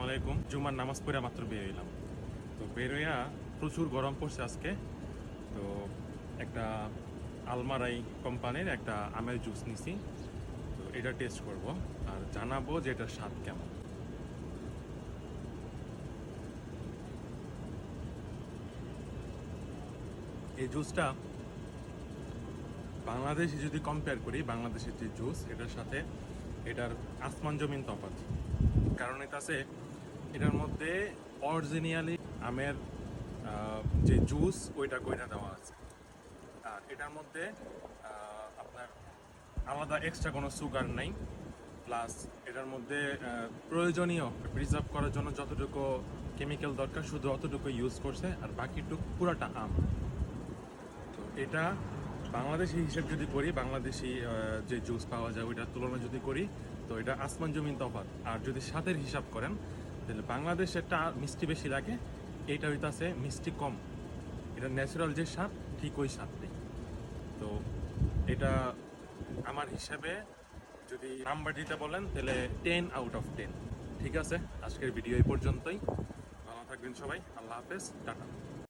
আলাইকুম। জুমার নামাজ পড়ে মাত্র বের হইলাম। তো বের হইয়া প্রচুর গরম পড়ছে আজকে। তো একটা আলমারাই কোম্পানির একটা আমের জুস নিছি। তো এটা টেস্ট করব আর জানাবো যে এটার স্বাদ কেমন। এই জুসটা বাংলাদেশে যদি কম্পেয়ার করি, বাংলাদেশের যে জুস এটার সাথে এটার আসমান জমিন তফাৎ। কারণ এটা আছে, এটার মধ্যে অরিজিনালি আমের যে জুস ওইটা কইরা দেওয়া আছে। আর এটার মধ্যে আপনার আলাদা এক্সট্রা কোনো সুগার নাই। প্লাস এটার মধ্যে প্রয়োজনীয় প্রিজার্ভ করার জন্য যতটুকু কেমিক্যাল দরকার শুধু অতটুকু ইউজ করছে, আর বাকিটুকু পুরাটা আম। তো এটা বাংলাদেশি হিসেব যদি করি, বাংলাদেশি যে জুস পাওয়া যায় ওইটার তুলনা যদি করি, তো এটা আসমান জমিন তফাৎ। আর যদি স্বাদের হিসাব করেন তাহলে বাংলাদেশেরটা মিষ্টি বেশি লাগে, এইটা হইতাছে মিষ্টি কম। এটা ন্যাচারাল যে স্বাদ ঠিক ওই স্বাদ নেই। তো এটা আমার হিসাবে যদি নাম্বার দিতে বলেন তাহলে 10/10। ঠিক আছে, আজকের ভিডিও এই পর্যন্তই। ভালো থাকবেন সবাই, আল্লাহ হাফেজ, টাটা।